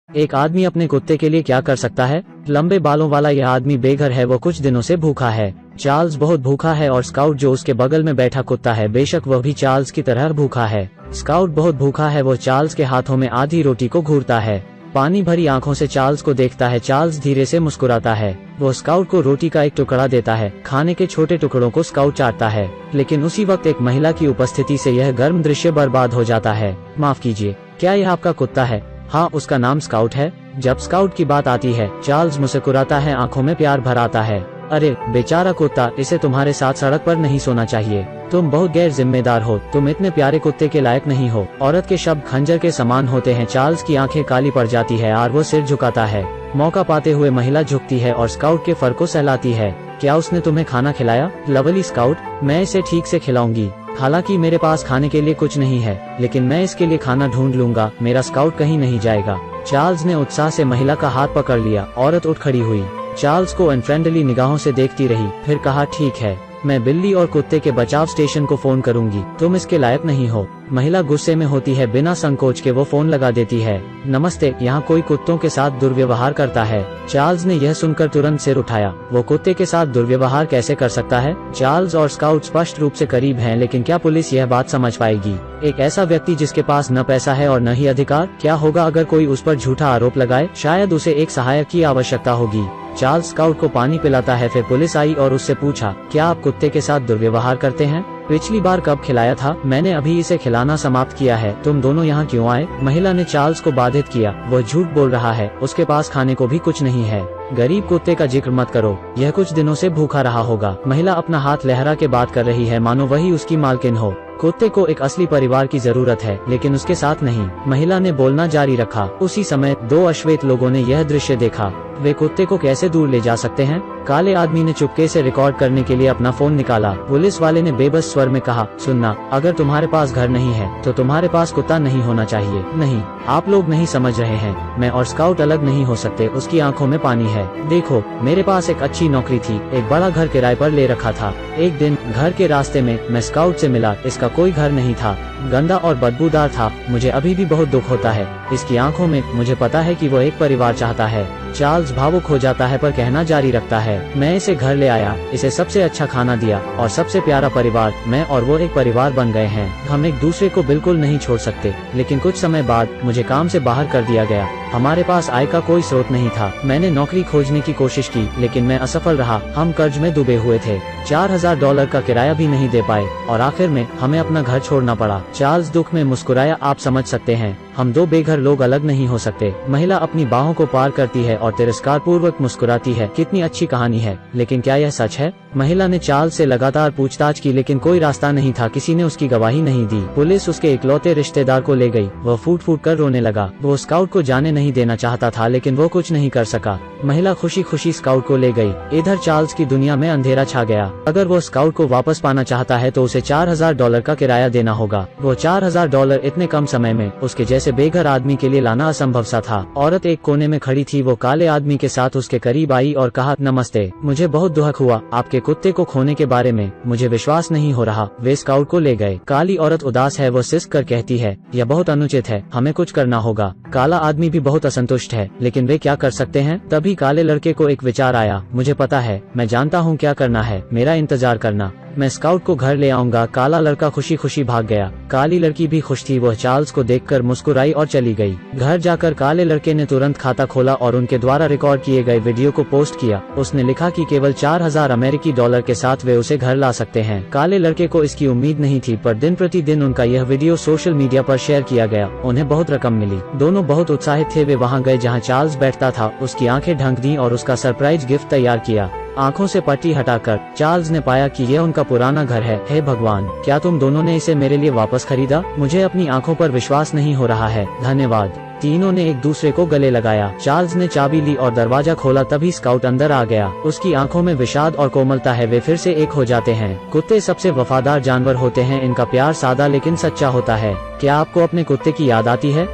एक आदमी अपने कुत्ते के लिए क्या कर सकता है? लंबे बालों वाला यह आदमी बेघर है, वो कुछ दिनों से भूखा है। चार्ल्स बहुत भूखा है और स्काउट जो उसके बगल में बैठा कुत्ता है, बेशक वह भी चार्ल्स की तरह भूखा है। स्काउट बहुत भूखा है, वो चार्ल्स के हाथों में आधी रोटी को घूरता है। पानी भरी आंखों से चार्ल्स को देखता है। चार्ल्स धीरे से मुस्कुराता है। वो स्काउट को रोटी का एक टुकड़ा देता है। खाने के छोटे टुकड़ों को स्काउट चाटता है, लेकिन उसी वक्त एक महिला की उपस्थिति से यह गर्म दृश्य बर्बाद हो जाता है। माफ कीजिए, क्या यह आपका कुत्ता है? हाँ, उसका नाम स्काउट है। जब स्काउट की बात आती है, चार्ल्स मुस्कुराता है, आंखों में प्यार भर आता है। अरे बेचारा कुत्ता, इसे तुम्हारे साथ सड़क पर नहीं सोना चाहिए। तुम बहुत गैर जिम्मेदार हो, तुम इतने प्यारे कुत्ते के लायक नहीं हो। औरत के शब्द खंजर के समान होते हैं। चार्ल्स की आंखें काली पड़ जाती है और वो सिर झुकाता है। मौका पाते हुए महिला झुकती है और स्काउट के फर को सहलाती है। क्या उसने तुम्हें खाना खिलाया? लवली स्काउट, मैं इसे ठीक से खिलाऊंगी। हालांकि मेरे पास खाने के लिए कुछ नहीं है, लेकिन मैं इसके लिए खाना ढूंढ लूंगा। मेरा स्काउट कहीं नहीं जाएगा। चार्ल्स ने उत्साह से महिला का हाथ पकड़ लिया। औरत उठ खड़ी हुई, चार्ल्स को अनफ्रेंडली निगाहों से देखती रही, फिर कहा, ठीक है, मैं बिल्ली और कुत्ते के बचाव स्टेशन को फोन करूंगी। तुम इसके लायक नहीं हो। महिला गुस्से में होती है। बिना संकोच के वो फोन लगा देती है। नमस्ते, यहाँ कोई कुत्तों के साथ दुर्व्यवहार करता है? चार्ल्स ने यह सुनकर तुरंत सिर उठाया। वो कुत्ते के साथ दुर्व्यवहार कैसे कर सकता है? चार्ल्स और स्काउट स्पष्ट रूप से करीब हैं, लेकिन क्या पुलिस यह बात समझ पाएगी? एक ऐसा व्यक्ति जिसके पास न पैसा है और न ही अधिकार। क्या होगा अगर कोई उस पर झूठा आरोप लगाए? शायद उसे एक सहायक की आवश्यकता होगी। चार्ल्स स्काउट को पानी पिलाता है। फिर पुलिस आई और उससे पूछा, क्या आप कुत्ते के साथ दुर्व्यवहार करते हैं? पिछली बार कब खिलाया था? मैंने अभी इसे खिलाना समाप्त किया है। तुम दोनों यहाँ क्यों आए? महिला ने चार्ल्स को बाधित किया। वह झूठ बोल रहा है, उसके पास खाने को भी कुछ नहीं है। गरीब कुत्ते का जिक्र मत करो, यह कुछ दिनों से भूखा रहा होगा। महिला अपना हाथ लहरा के बात कर रही है, मानो वही उसकी मालकिन हो। कुत्ते को एक असली परिवार की जरूरत है, लेकिन उसके साथ नहीं। महिला ने बोलना जारी रखा। उसी समय दो अश्वेत लोगों ने यह दृश्य देखा। वे कुत्ते को कैसे दूर ले जा सकते हैं? काले आदमी ने चुपके से रिकॉर्ड करने के लिए अपना फोन निकाला। पुलिस वाले ने बेबस स्वर में कहा, सुनना, अगर तुम्हारे पास घर नहीं है तो तुम्हारे पास कुत्ता नहीं होना चाहिए। नहीं, आप लोग नहीं समझ रहे हैं। मैं और स्काउट अलग नहीं हो सकते। उसकी आंखों में पानी है। देखो, मेरे पास एक अच्छी नौकरी थी, एक बड़ा घर किराए पर ले रखा था। एक दिन घर के रास्ते में मैं स्काउट से मिला। इसका कोई घर नहीं था, गंदा और बदबूदार था। मुझे अभी भी बहुत दुख होता है। इसकी आंखों में मुझे पता है कि वो एक परिवार चाहता है। चार्ल्स भावुक हो जाता है पर कहना जारी रखता है, मैं इसे घर ले आया, इसे सबसे अच्छा खाना दिया और सबसे प्यारा परिवार। मैं और वो एक परिवार बन गए हैं। हम एक दूसरे को बिल्कुल नहीं छोड़ सकते। लेकिन कुछ समय बाद मुझे काम से बाहर कर दिया गया। हमारे पास आय का कोई स्रोत नहीं था। मैंने नौकरी खोजने की कोशिश की, लेकिन मैं असफल रहा। हम कर्ज में डूबे हुए थे। $4000 का किराया भी नहीं दे पाए और आखिर में हमें अपना घर छोड़ना पड़ा। चार्ल्स दुख में मुस्कुराया। आप समझ सकते हैं, हम दो बेघर लोग अलग नहीं हो सकते। महिला अपनी बाहों को पार करती है और तिरस्कार पूर्वक मुस्कुराती है। कितनी अच्छी कहानी है, लेकिन क्या यह सच है? महिला ने चार्ल्स से लगातार पूछताछ की, लेकिन कोई रास्ता नहीं था। किसी ने उसकी गवाही नहीं दी। पुलिस उसके इकलौते रिश्तेदार को ले गई। वह फूट फूट कर रोने लगा। वो स्काउट को जाने नहीं देना चाहता था, लेकिन वो कुछ नहीं कर सका। महिला खुशी खुशी स्काउट को ले गई। इधर चार्ल्स की दुनिया में अंधेरा छा गया। अगर वो स्काउट को वापस पाना चाहता है तो उसे $4000 का किराया देना होगा। वो $4000 इतने कम समय में उसके जैसे बेघर आदमी के लिए लाना असंभव सा था। औरत एक कोने में खड़ी थी। वो काले आदमी के साथ उसके करीब आई और कहा, नमस्ते, मुझे बहुत दुख हुआ आपके कुत्ते को खोने के बारे में। मुझे विश्वास नहीं हो रहा। वे स्काउट को ले गए। काली औरत उदास है। वो सिसक कर कहती है, यह बहुत अनुचित है, हमें कुछ करना होगा। काला आदमी भी बहुत असंतुष्ट है, लेकिन वे क्या कर सकते हैं? तभी काले लड़के को एक विचार आया, मुझे पता है, मैं जानता हूँ क्या करना है, मेरा इंतजार करना, मैं स्काउट को घर ले आऊंगा। काला लड़का खुशी खुशी भाग गया। काली लड़की भी खुश थी। वह चार्ल्स को देखकर मुस्कुराई और चली गई। घर जाकर काले लड़के ने तुरंत खाता खोला और उनके द्वारा रिकॉर्ड किए गए वीडियो को पोस्ट किया। उसने लिखा कि केवल $4000 के साथ वे उसे घर ला सकते हैं। काले लड़के को इसकी उम्मीद नहीं थी, पर दिन प्रतिदिन उनका यह वीडियो सोशल मीडिया पर शेयर किया गया। उन्हें बहुत रकम मिली। दोनों बहुत उत्साहित थे। वे वहाँ गए जहाँ चार्ल्स बैठता था, उसकी आंखें ढक दी और उसका सरप्राइज गिफ्ट तैयार किया। आंखों से पट्टी हटाकर चार्ल्स ने पाया कि यह उनका पुराना घर है। हे भगवान, क्या तुम दोनों ने इसे मेरे लिए वापस खरीदा? मुझे अपनी आंखों पर विश्वास नहीं हो रहा है। धन्यवाद। तीनों ने एक दूसरे को गले लगाया। चार्ल्स ने चाबी ली और दरवाजा खोला। तभी स्काउट अंदर आ गया। उसकी आंखों में विषाद और कोमलता है। वे फिर से एक हो जाते हैं। कुत्ते सबसे वफादार जानवर होते हैं। इनका प्यार सादा लेकिन सच्चा होता है। क्या आपको अपने कुत्ते की याद आती है?